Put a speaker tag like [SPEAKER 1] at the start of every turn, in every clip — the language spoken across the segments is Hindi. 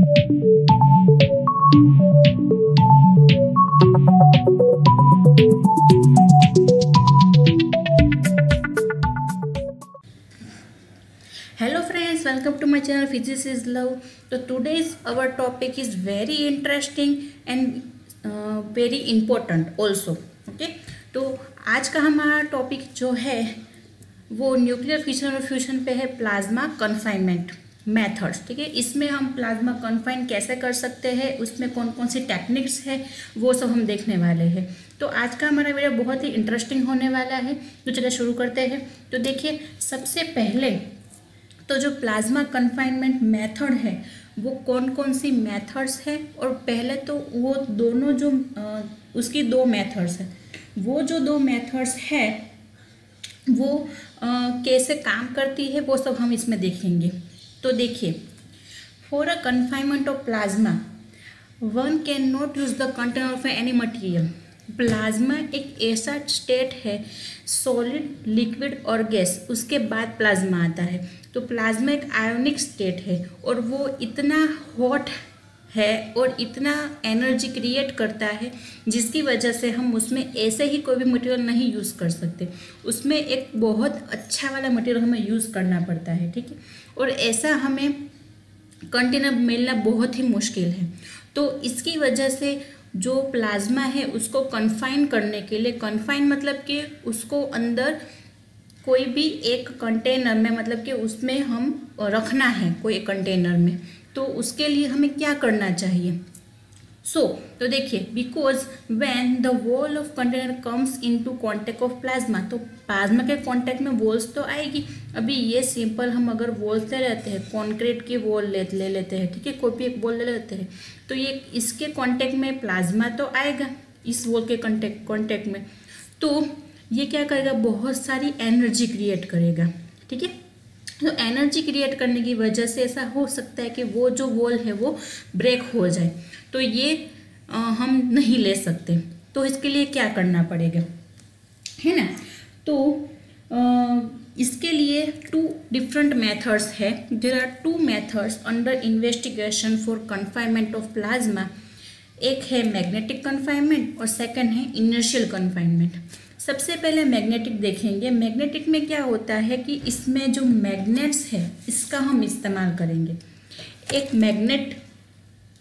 [SPEAKER 1] Hello friends, welcome to my channel Physics is Love. So today's our topic is very interesting and very important also. Okay, तो आज का हमारा टॉपिक जो है वो न्यूक्लियर फिशन और फ्यूशन पे है, प्लाज्मा कन्फाइनमेंट मेथड्स। ठीक है, इसमें हम प्लाज्मा कन्फाइन कैसे कर सकते हैं, उसमें कौन कौन सी टेक्निक्स है वो सब हम देखने वाले हैं। तो आज का हमारा वीडियो बहुत ही इंटरेस्टिंग होने वाला है। तो चलिए शुरू करते हैं। तो देखिए, सबसे पहले तो जो प्लाज्मा कन्फाइनमेंट मेथड है वो कौन कौन सी मेथड्स है, और पहले तो वो दोनों जो उसकी दो मेथड्स है, वो जो दो मेथड्स है वो कैसे काम करती है वो सब हम इसमें देखेंगे। तो देखिए, for a confinement of plasma one can not use the container of any material. Plasma एक ऐसा स्टेट है, सॉलिड, लिक्विड और गैस, उसके बाद प्लाज्मा आता है। तो प्लाज्मा एक आयोनिक स्टेट है और वो इतना हॉट है और इतना एनर्जी क्रिएट करता है जिसकी वजह से हम उसमें ऐसे ही कोई भी मटेरियल नहीं यूज़ कर सकते। उसमें एक बहुत अच्छा वाला मटेरियल हमें यूज़ करना पड़ता है। ठीक है, और ऐसा हमें कंटेनर मिलना बहुत ही मुश्किल है। तो इसकी वजह से जो प्लाज्मा है उसको कन्फाइन करने के लिए, कन्फाइन मतलब कि उसको अंदर कोई भी एक कंटेनर में, मतलब कि उसमें हम रखना है कोई कंटेनर में, तो उसके लिए हमें क्या करना चाहिए। तो देखिए, because when the wall of container comes into contact of plasma, तो प्लाज्मा के कांटेक्ट में वॉल्स तो आएगी। अभी ये सिंपल हम अगर वॉल्स ले लेते हैं, कॉन्क्रीट की वॉल ले लेते हैं, ठीक है, कोई भी एक वॉल ले लेते हैं, तो ये इसके कांटेक्ट में प्लाज्मा तो आएगा, इस वॉल के कांटेक्ट में। तो ये क्या करेगा, बहुत सारी एनर्जी क्रिएट करेगा। ठीक है, तो एनर्जी क्रिएट करने की वजह से ऐसा हो सकता है कि वो जो वॉल है वो ब्रेक हो जाए। तो ये हम नहीं ले सकते। तो इसके लिए क्या करना पड़ेगा, है ना। तो इसके लिए टू डिफरेंट मेथड्स है। There are two methods under investigation for confinement of plasma. एक है मैग्नेटिक कन्फाइनमेंट और सेकंड है इनर्शियल कन्फाइनमेंट। सबसे पहले मैग्नेटिक देखेंगे। मैग्नेटिक में क्या होता है कि इसमें जो मैग्नेट्स है इसका हम इस्तेमाल करेंगे। एक मैग्नेट,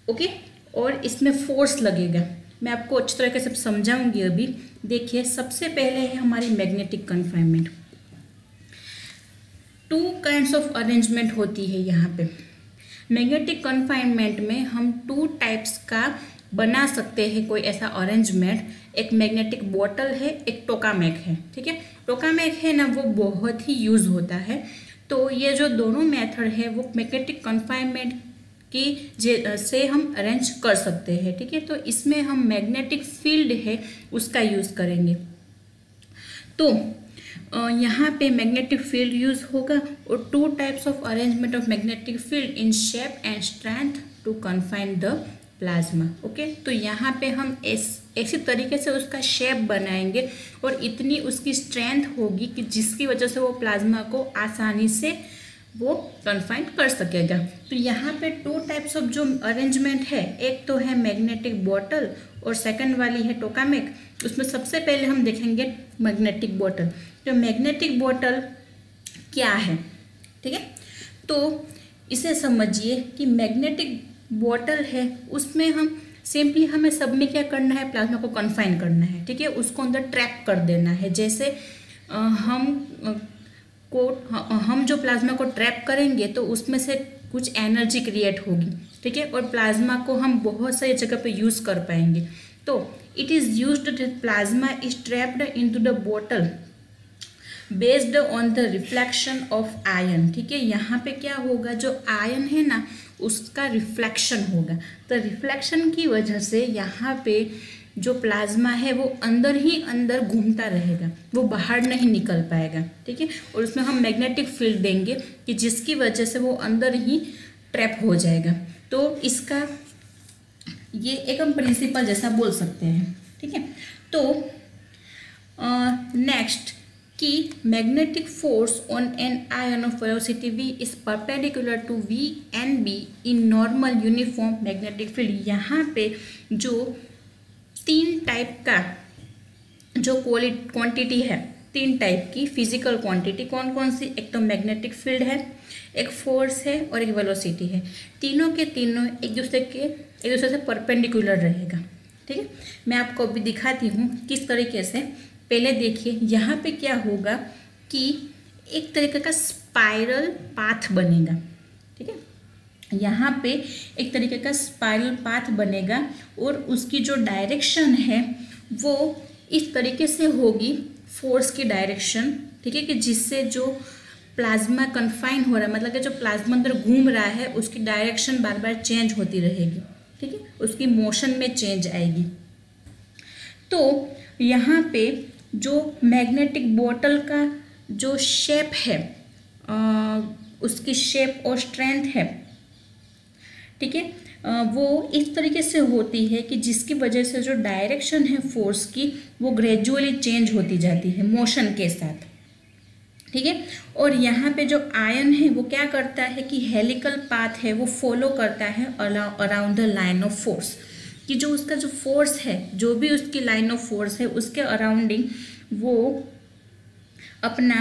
[SPEAKER 1] ओके, और इसमें फोर्स लगेगा। मैं आपको अच्छी तरीके से समझाऊंगी अभी। देखिए, सबसे पहले है हमारी magnetic confinement. Two kinds of arrangement होती है यहाँ पे। मैग्नेटिक कन्फाइनमेंट में हम टू टाइप्स का बना सकते हैं कोई ऐसा अरेंजमेंट। एक मैग्नेटिक बॉटल है, एक टोकामेक है। ठीक है, टोकामेक है ना, वो बहुत ही यूज़ होता है। तो ये जो दोनों मेथड है वो मैग्नेटिक कन्फाइनमेंट की से हम अरेंज कर सकते हैं। ठीक है, तो इसमें हम मैग्नेटिक फील्ड है उसका यूज़ करेंगे। तो यहाँ पे मैग्नेटिक फील्ड यूज होगा और two types of arrangement of magnetic field in shape and strength to confine the plasma. Okay, तो यहाँ पे हम ऐसी तरीके से उसका शेप बनाएंगे और इतनी उसकी स्ट्रेंथ होगी कि जिसकी वजह से वो प्लाज्मा को आसानी से वो कन्फाइन कर सकेगा। तो यहाँ पे टू टाइप्स ऑफ जो अरेंजमेंट है, एक तो है मैग्नेटिक बॉटल और सेकंड वाली है टोकामेक। उसमें सबसे पहले हम देखेंगे मैग्नेटिक बॉटल। तो मैग्नेटिक बॉटल क्या है, ठीक है, तो इसे समझिए कि मैग्नेटिक बॉटल है, उसमें हम सिंपली हमें सब में क्या करना है, प्लाज्मा को कन्फाइन करना है। ठीक है, उसको अंदर ट्रैप कर देना है। जैसे हम जो प्लाज्मा को ट्रैप करेंगे तो उसमें से कुछ एनर्जी क्रिएट होगी। ठीक है, और प्लाज्मा को हम बहुत सारी जगह पे यूज़ कर पाएंगे। तो it is used that plasma is trapped into the bottle based on the reflection of ion. ठीक है, यहाँ पे क्या होगा, जो आयन है ना उसका रिफ्लेक्शन होगा। तो रिफ्लेक्शन की वजह से यहाँ पे जो प्लाज्मा है वो अंदर ही अंदर घूमता रहेगा, वो बाहर नहीं निकल पाएगा। ठीक है, और उसमें हम मैग्नेटिक फील्ड देंगे कि जिसकी वजह से वो अंदर ही ट्रैप हो जाएगा। तो इसका ये एक हम प्रिंसिपल जैसा बोल सकते हैं। ठीक है, तो नेक्स्ट कि magnetic force on an ion of velocity v is perpendicular to v and b in normal uniform magnetic field. यहाँ पे जो 3 टाइप का जो क्वांटिटी है, 3 टाइप की फिजिकल क्वांटिटी कौन कौन सी, एक तो मैग्नेटिक फील्ड है, एक फोर्स है और एक वेलोसिटी है। तीनों के तीनों एक दूसरे से परपेंडिकुलर रहेगा। ठीक है, मैं आपको अभी दिखाती हूँ किस तरीके से। पहले देखिए यहाँ पे क्या होगा कि एक तरीके का स्पाइरल पाथ बनेगा। ठीक है, यहाँ पे एक तरीके का स्पाइरल पाथ बनेगा और उसकी जो डायरेक्शन है वो इस तरीके से होगी, फोर्स की डायरेक्शन। ठीक है, कि जिससे जो प्लाज्मा कन्फाइन हो रहा है, मतलब कि जो प्लाज्मा अंदर घूम रहा है उसकी डायरेक्शन बार बार चेंज होती रहेगी। ठीक है, उसकी मोशन में चेंज आएगी। तो यहाँ पे जो मैग्नेटिक बॉटल का जो शेप है, उसकी शेप और स्ट्रेंथ है, ठीक है, वो इस तरीके से होती है कि जिसकी वजह से जो डायरेक्शन है फोर्स की वो ग्रेजुअली चेंज होती जाती है मोशन के साथ। ठीक है, और यहाँ पे जो आयन है वो क्या करता है कि हेलिकल पाथ है वो फॉलो करता है around the line of force, कि जो उसका जो फोर्स है, जो भी उसकी लाइन ऑफ फोर्स है उसके अराउंडिंग वो अपना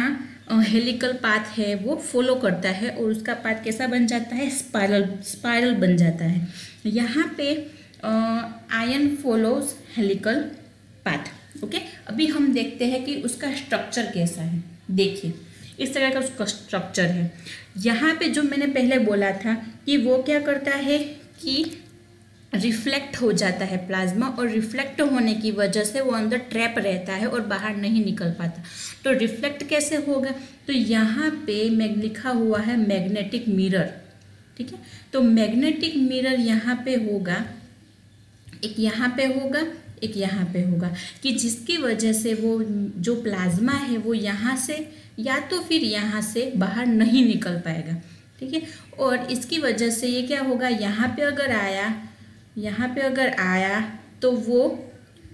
[SPEAKER 1] हेलिकल पाथ है वो फॉलो करता है और उसका पाथ कैसा बन जाता है, स्पाइरल बन जाता है। यहाँ पे ion follows helical path. Okay, अभी हम देखते हैं कि उसका स्ट्रक्चर कैसा है। देखिए इस तरह का उसका स्ट्रक्चर है। यहाँ पे जो मैंने पहले बोला था कि वो क्या करता है कि रिफ्लेक्ट हो जाता है प्लाज्मा, और रिफ्लेक्ट होने की वजह से वो अंदर ट्रैप रहता है और बाहर नहीं निकल पाता। तो रिफ्लेक्ट कैसे होगा, तो यहाँ पे लिखा हुआ है मैग्नेटिक मिरर। ठीक है, तो मैग्नेटिक मिरर यहाँ पे होगा, एक यहाँ पे होगा, एक यहाँ पे होगा, कि जिसकी वजह से वो जो प्लाज्मा है वो यहाँ से या तो फिर यहाँ से बाहर नहीं निकल पाएगा। ठीक है, और इसकी वजह से ये क्या होगा, यहाँ पे अगर आया तो वो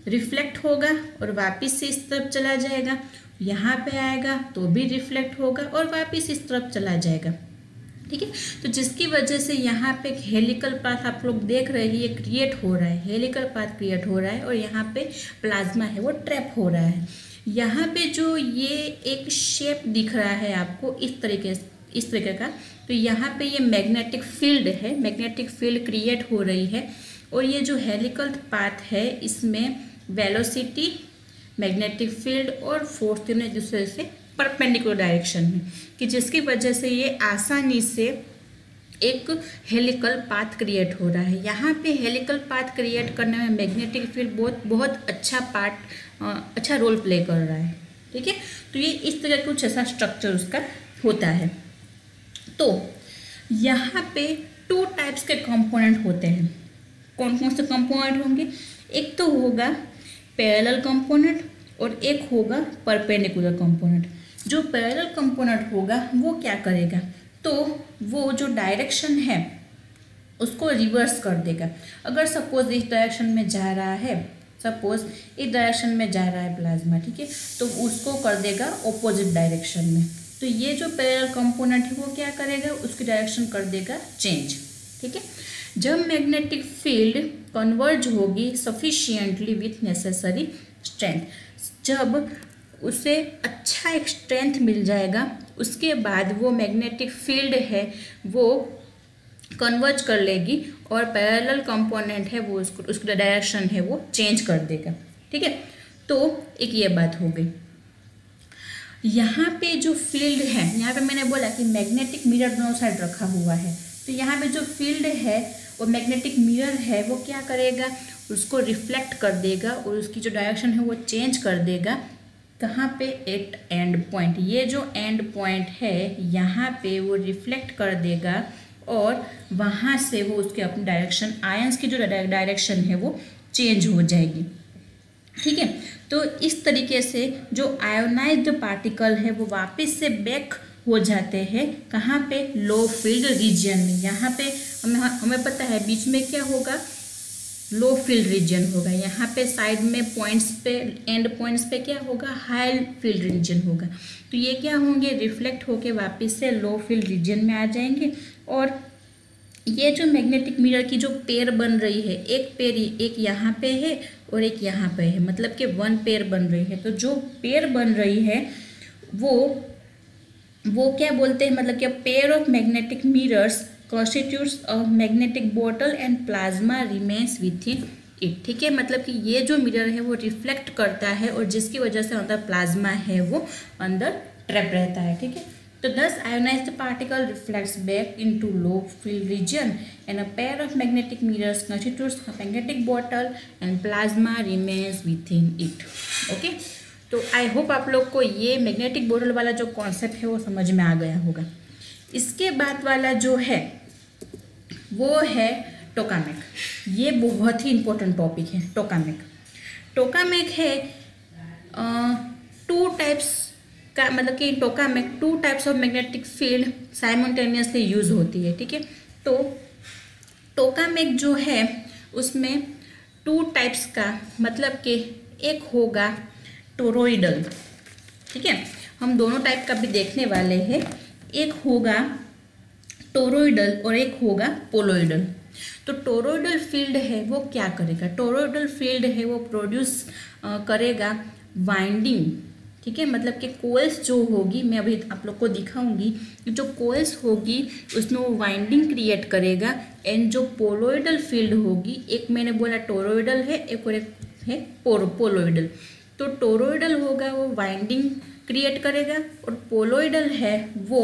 [SPEAKER 1] रिफ्लेक्ट होगा और वापस से इस तरफ चला जाएगा। यहाँ पे आएगा तो भी रिफ्लेक्ट होगा और वापस इस तरफ चला जाएगा। ठीक है, तो जिसकी वजह से यहाँ पे हेलिकल पाथ आप लोग देख रहे हैं, ये क्रिएट हो रहा है, हेलिकल पाथ क्रिएट हो रहा है और यहाँ पे प्लाज्मा है वो ट्रैप हो रहा है। यहाँ पे जो ये एक शेप दिख रहा है आपको इस तरीके का, तो यहाँ पे ये मैग्नेटिक फील्ड है, मैग्नेटिक फील्ड क्रिएट हो रही है। और ये जो हेलिकल पाथ है इसमें वेलोसिटी, मैग्नेटिक फील्ड और फोर्स तीनों एक दूसरे से परपेंडिकुलर डायरेक्शन में, कि जिसकी वजह से ये आसानी से एक हेलिकल पाथ क्रिएट हो रहा है। यहाँ पे हेलिकल पाथ क्रिएट करने में मैग्नेटिक फील्ड बहुत अच्छा रोल प्ले कर रहा है। ठीक है, तो ये इस तरह कुछ ऐसा स्ट्रक्चर उसका होता है। तो यहाँ पे 2 टाइप्स के कंपोनेंट होते हैं। कौन कौन से कंपोनेंट होंगे, एक तो होगा पैरेलल कंपोनेंट और एक होगा परपेंडिकुलर कंपोनेंट। जो पैरेलल कंपोनेंट होगा वो क्या करेगा, तो वो जो डायरेक्शन है उसको रिवर्स कर देगा। अगर सपोज इस डायरेक्शन में जा रहा है, प्लाज्मा, ठीक है, तो उसको कर देगा ऑपोजिट डायरेक्शन में। तो ये जो पैरेलल कंपोनेंट है वो क्या करेगा, उसकी डायरेक्शन कर देगा चेंज। ठीक है, जब मैग्नेटिक फील्ड कन्वर्ज होगी सफिशिएंटली विथ नेसेसरी स्ट्रेंथ, जब उसे अच्छा एक स्ट्रेंथ मिल जाएगा उसके बाद वो मैग्नेटिक फील्ड है वो कन्वर्ज कर लेगी और पैरेलल कंपोनेंट है वो उसका डायरेक्शन है वो चेंज कर देगा। ठीक है, तो एक ये बात हो गई। यहाँ पे जो फील्ड है, यहाँ पे मैंने बोला कि मैग्नेटिक मिरर दोनों साइड रखा हुआ है, तो यहाँ पे जो फील्ड है वो मैग्नेटिक मिरर है वो क्या करेगा, उसको रिफ्लेक्ट कर देगा और उसकी जो डायरेक्शन है वो चेंज कर देगा। कहाँ पे, एट एंड पॉइंट, ये जो एंड पॉइंट है यहाँ पे वो रिफ्लेक्ट कर देगा और वहाँ से वो उसके अपनी डायरेक्शन, आयंस की जो डायरेक्शन है वो चेंज हो जाएगी। ठीक है, तो इस तरीके से जो आयोनाइज्ड पार्टिकल है वो वापस से बैक हो जाते हैं। कहाँ पे, लो फील्ड रीजन में। यहाँ पे हमें पता है बीच में क्या होगा, लो फील्ड रीजन होगा। यहाँ पे साइड में पॉइंट्स पे, एंड पॉइंट्स पे क्या होगा, हाई फील्ड रीजन होगा। तो ये क्या होंगे, रिफ्लेक्ट होके वापस से लो फील्ड रीजन में आ जाएंगे। और ये जो मैग्नेटिक मिरर की जो पेयर बन रही है, एक पेयर एक यहाँ पे है और एक यहाँ पे है, मतलब कि वन पेयर बन रही है। तो जो पेयर बन रही है वो क्या बोलते हैं, मतलब कि pair of magnetic mirrors constitutes a magnetic bottle and plasma remains within it। ठीक है, मतलब कि ये जो मिरर है वो रिफ्लेक्ट करता है और जिसकी वजह से अंदर प्लाज्मा है वो अंदर ट्रैप रहता है। ठीक है, तो thus ionized particle reflects back into low field region and a pair of magnetic mirrors constitutes a magnetic bottle and plasma remains within it। Okay, तो आई होप आप लोग को ये मैग्नेटिक बोटल वाला जो कॉन्सेप्ट है वो समझ में आ गया होगा। इसके बाद वाला जो है वो है टोकामेक। ये बहुत ही इंपॉर्टेंट टॉपिक है टोकामेक। टोकामेक है टू टाइप्स का, मतलब कि tokamak two types of magnetic field simultaneously use होती है। ठीक है, तो टोकामेक जो है उसमें टू टाइप्स का, मतलब कि एक होगा टोरोइडल। ठीक है, हम दोनों टाइप का भी देखने वाले हैं। एक होगा टोरोइडल और एक होगा पोलोइडल। तो टोरोइडल फील्ड है वो क्या करेगा, टोरोइडल फील्ड है वो प्रोड्यूस करेगा वाइंडिंग। ठीक है, मतलब कि कोइल्स जो होगी, मैं अभी आप लोग को दिखाऊंगी, जो कोइल्स होगी उसमें वो वाइंडिंग क्रिएट करेगा। एंड जो पोलोइडल फील्ड होगी, एक मैंने बोला टोरोइडल है, एक और एक है पोलोइडल। तो टोरोइडल होगा वो वाइंडिंग क्रिएट करेगा और पोलोइडल है वो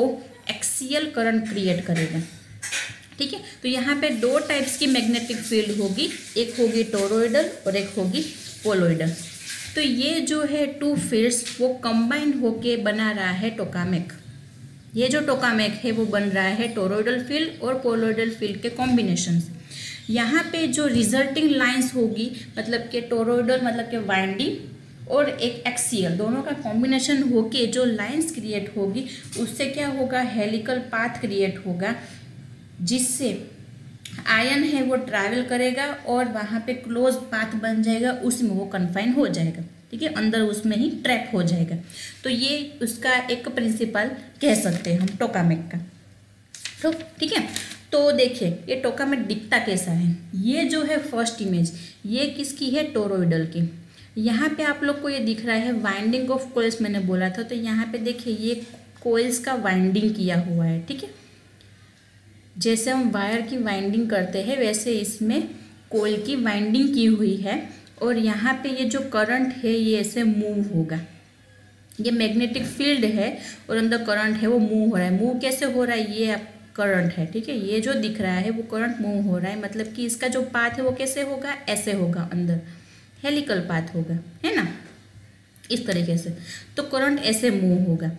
[SPEAKER 1] एक्सियल करंट क्रिएट करेगा। ठीक है, तो यहाँ पे दो टाइप्स की मैग्नेटिक फील्ड होगी, एक होगी टोरोइडल और एक होगी पोलोइडल। तो ये जो है टू फील्ड्स वो कंबाइन होके बना रहा है टोकामेक। ये जो टोकामेक है वो बन रहा है टोरोइडल फील्ड और पोलोइडल फील्ड के कॉम्बिनेशन से। यहाँ पे जो रिजल्टिंग लाइंस होगी, मतलब कि टोरोइडल मतलब कि वाइंडिंग और एक एक्सियल, दोनों का कॉम्बिनेशन होके जो लाइंस क्रिएट होगी उससे क्या होगा, हेलिकल पाथ क्रिएट होगा, जिससे आयन है वो ट्रैवल करेगा और वहाँ पे क्लोज पाथ बन जाएगा, उसमें वो कन्फाइन हो जाएगा। ठीक है, अंदर उसमें ही ट्रैप हो जाएगा। तो ये उसका एक प्रिंसिपल कह सकते हैं हम टोकामेक का। तो ठीक है, तो देखिए ये टोकामेक दिखता कैसा है। ये जो है फर्स्ट इमेज, ये किसकी है, टोरोइडल की। यहाँ पे आप लोग को ये दिख रहा है वाइंडिंग ऑफ कोइल्स, मैंने बोला था। तो यहाँ पे देखिए ये कोइल्स का वाइंडिंग किया हुआ है। ठीक है, जैसे हम वायर की वाइंडिंग करते हैं वैसे इसमें कोइल की वाइंडिंग की हुई है। और यहाँ पे ये जो करंट है ये ऐसे मूव होगा। ये मैग्नेटिक फील्ड है और अंदर करंट है वो मूव हो रहा है। मूव कैसे हो रहा है, ये आप करंट है। ठीक है, ये जो दिख रहा है वो करंट मूव हो रहा है, मतलब कि इसका जो पाथ है वो कैसे होगा, ऐसे होगा, अंदर हेलिकल पाथ होगा, है ना, इस तरीके से। तो करंट ऐसे मूव होगा।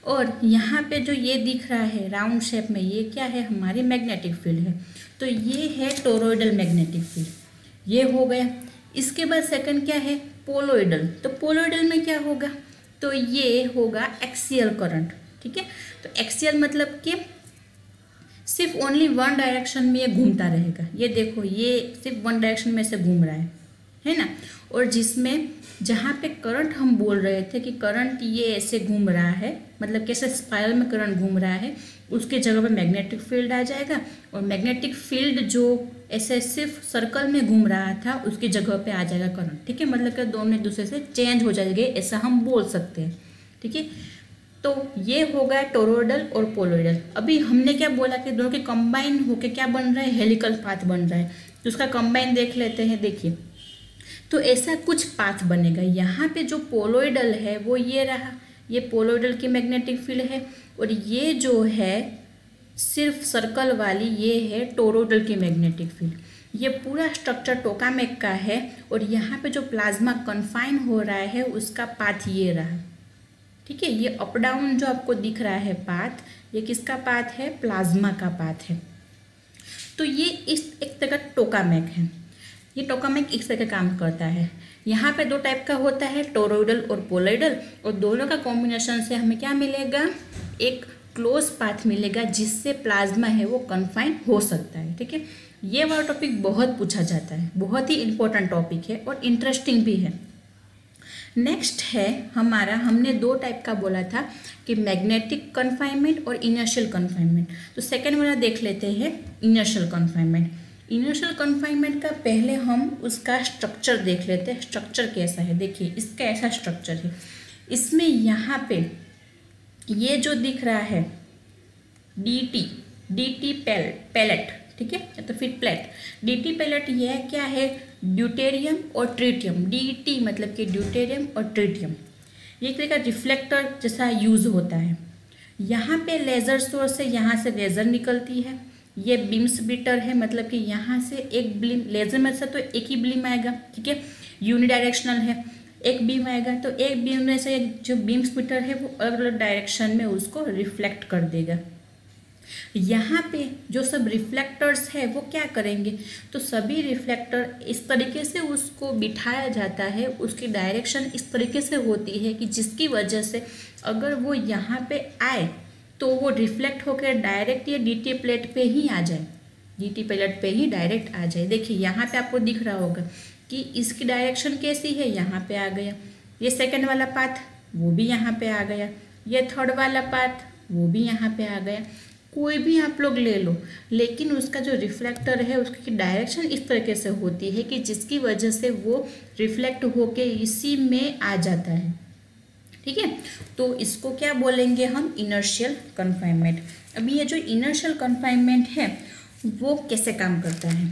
[SPEAKER 1] और यहाँ पे जो ये दिख रहा है राउंड शेप में, ये क्या है, हमारी मैग्नेटिक फील्ड है। तो ये है टोरोइडल मैग्नेटिक फील्ड, ये हो गया। इसके बाद सेकंड क्या है, पोलोइडल। तो पोलोइडल में क्या होगा, तो ये होगा एक्सियल करंट। ठीक है, तो एक्सियल मतलब कि सिर्फ ओनली वन डायरेक्शन में ये घूमता रहेगा। ये देखो ये सिर्फ वन डायरेक्शन में से घूम रहा है ना। और जिसमें जहाँ पे करंट हम बोल रहे थे कि करंट ये ऐसे घूम रहा है, मतलब कैसे स्पाइरल में करंट घूम रहा है, उसके जगह पे मैग्नेटिक फील्ड आ जाएगा। और मैग्नेटिक फील्ड जो ऐसे सिर्फ सर्कल में घूम रहा था उसकी जगह पे आ जाएगा करंट। ठीक है, मतलब कि दोनों एक दूसरे से चेंज हो जाएंगे, ऐसा हम बोल सकते हैं। ठीक है, तो ये होगा टोरोइडल और पोलोइडल। अभी हमने क्या बोला कि दोनों के कंबाइन होके क्या बन रहा है, हेलिकल पाथ बन रहा है। तो उसका कंबाइन देख लेते हैं। देखिए, तो ऐसा कुछ पाथ बनेगा। यहाँ पे जो पोलोइडल है वो ये रहा, ये पोलोइडल की मैग्नेटिक फील्ड है। और ये जो है सिर्फ सर्कल वाली, ये है टोरोइडल की मैग्नेटिक फील्ड। ये पूरा स्ट्रक्चर टोकामेक का है। और यहाँ पे जो प्लाज्मा कन्फाइन हो रहा है उसका पाथ ये रहा। ठीक है, ये अप डाउन जो आपको दिख रहा है पाथ, ये किसका पाथ है, प्लाज्मा का पाथ है। तो ये इस एक तरह का टोकामेक है। ये टोकामेक इस तरह का काम करता है। यहाँ पे दो टाइप का होता है, टोरोइडल और पोलोइडल। और दोनों का कॉम्बिनेशन से हमें क्या मिलेगा, एक क्लोज पाथ मिलेगा जिससे प्लाज्मा है वो कन्फाइन हो सकता है। ठीक है, ये वाला टॉपिक बहुत पूछा जाता है, बहुत ही इम्पोर्टेंट टॉपिक है और इंटरेस्टिंग भी है। नेक्स्ट है हमारा, हमने दो टाइप का बोला था कि मैग्नेटिक कन्फाइनमेंट और इनर्शियल कन्फाइनमेंट। तो सेकेंड वाला देख लेते हैं, इनर्शियल कन्फाइनमेंट। इनर्शियल कन्फाइनमेंट का पहले हम उसका स्ट्रक्चर देख लेते हैं। स्ट्रक्चर कैसा है, देखिए इसका ऐसा स्ट्रक्चर है। इसमें यहाँ पे ये जो दिख रहा है डी टी पैलेट, ठीक है, तो फिर प्लेट डी पैलेट, यह क्या है, ड्यूटेरियम और ट्रिटियम। डी मतलब कि ड्यूटेरियम और ट्रिटियम, ये एक तरह का रिफ्लेक्टर जैसा यूज़ होता है। यहाँ पे लेज़र सोर्स है, यहाँ से लेज़र निकलती है। ये बीम्स स्प्लिटर है, मतलब कि यहाँ से एक बीम, लेज़र में से तो एक ही बीम आएगा, ठीक है, यूनिडायरेक्शनल है, एक बीम आएगा। तो एक बीम में से जो बीम स्प्लिटर है वो अलग अलग डायरेक्शन में उसको रिफ्लेक्ट कर देगा। यहाँ पे जो सब रिफ्लेक्टर्स है वो क्या करेंगे, तो सभी रिफ्लेक्टर इस तरीके से उसको बिठाया जाता है, उसकी डायरेक्शन इस तरीके से होती है कि जिसकी वजह से अगर वो यहाँ पे आए तो वो रिफ्लेक्ट होकर डायरेक्ट ये डी प्लेट पे ही आ जाए, डी प्लेट पे ही डायरेक्ट आ जाए। देखिए यहाँ पे आपको दिख रहा होगा कि इसकी डायरेक्शन कैसी है, यहाँ पे आ गया। ये सेकेंड वाला पाथ वो भी यहाँ पे आ गया, ये थर्ड वाला पाथ वो भी यहाँ पे आ गया। कोई भी आप लोग ले लो, लेकिन उसका जो रिफ्लेक्टर है उसकी डायरेक्शन इस तरीके से होती है कि जिसकी वजह से वो रिफ्लेक्ट होके इसी में आ जाता है, ठीक है। तो इसको क्या बोलेंगे हम, इनर्शियल कन्फाइनमेंट। अभी ये जो इनर्शियल कन्फाइनमेंट है वो कैसे काम करता है,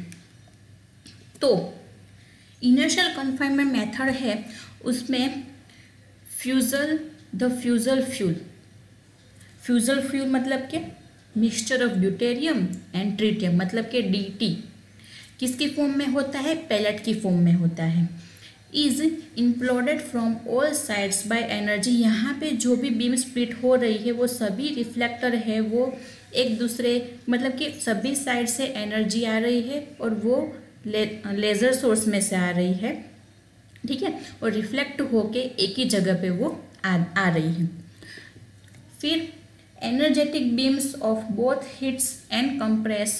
[SPEAKER 1] तो इनर्शियल कन्फाइनमेंट मेथड है, उसमें फ्यूजल फ्यूल मतलब कि mixture of deuterium and tritium, मतलब कि डी किसकी फॉर्म में होता है, पैलेट की फॉर्म में होता है। Is imploded from all sides by energy, यहाँ पे जो भी बीम स्प्लिट हो रही है वो सभी रिफ्लेक्टर है वो एक दूसरे, मतलब कि सभी साइड से एनर्जी आ रही है और वो लेज़र सोर्स में से आ रही है, ठीक है, और रिफ्लेक्ट होके एक ही जगह पे वो आ रही है। फिर energetic beams of both hits and compress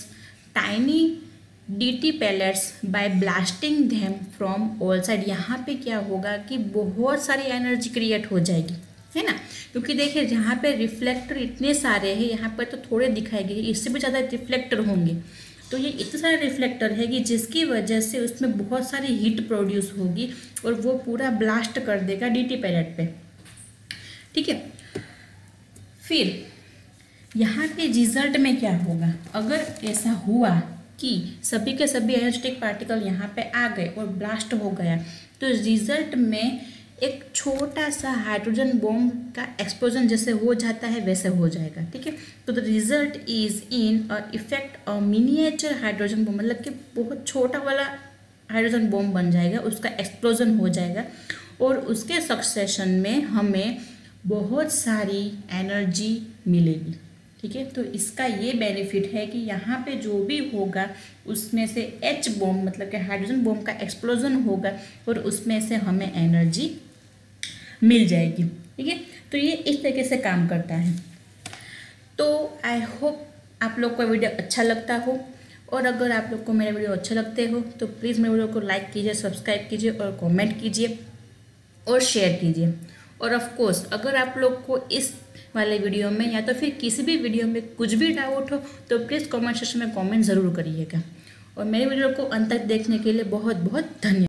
[SPEAKER 1] tiny D pellets by blasting them from all side. यहाँ पे क्या होगा कि बहुत सारी एनर्जी क्रिएट हो जाएगी, है ना, क्योंकि देखिए जहाँ पे रिफ्लेक्टर इतने सारे हैं, यहाँ पर तो थोड़े दिखाएंगे, इससे भी ज़्यादा रिफ्लेक्टर होंगे। तो ये इतने सारे रिफ्लेक्टर है कि जिसकी वजह से उसमें बहुत सारी हीट प्रोड्यूस होगी और वो पूरा ब्लास्ट कर देगा डी पैलेट पे, ठीक है। फिर यहाँ पे रिजल्ट में क्या होगा, अगर ऐसा हुआ कि सभी के सभी एनर्जेटिक पार्टिकल यहाँ पे आ गए और ब्लास्ट हो गया, तो रिजल्ट में एक छोटा सा हाइड्रोजन बॉम्ब का एक्सप्लोजन जैसे हो जाता है वैसे हो जाएगा, ठीक है। तो the result is in a effect a miniature hydrogen bomb, मतलब कि बहुत छोटा वाला हाइड्रोजन बॉम्ब बन जाएगा, उसका एक्सप्लोजन हो जाएगा और उसके सक्सेशन में हमें बहुत सारी एनर्जी मिलेगी, ठीक है। तो इसका ये बेनिफिट है कि यहाँ पे जो भी होगा उसमें से एच बॉम्ब, मतलब कि हाइड्रोजन बॉम्ब का एक्सप्लोजन होगा और उसमें से हमें एनर्जी मिल जाएगी, ठीक है। तो ये इस तरीके से काम करता है। तो आई होप आप लोग को वीडियो अच्छा लगता हो, और अगर आप लोग को मेरे वीडियो अच्छे लगते हो तो प्लीज़ मेरे वीडियो को लाइक कीजिए, सब्सक्राइब कीजिए और कमेंट कीजिए और शेयर कीजिए। और ऑफ कोर्स अगर आप लोग को इस वाले वीडियो में या तो फिर किसी भी वीडियो में कुछ भी डाउट हो तो प्लीज़ कमेंट सेक्शन में कमेंट ज़रूर करिएगा। और मेरे वीडियो को अंत तक देखने के लिए बहुत बहुत धन्यवाद।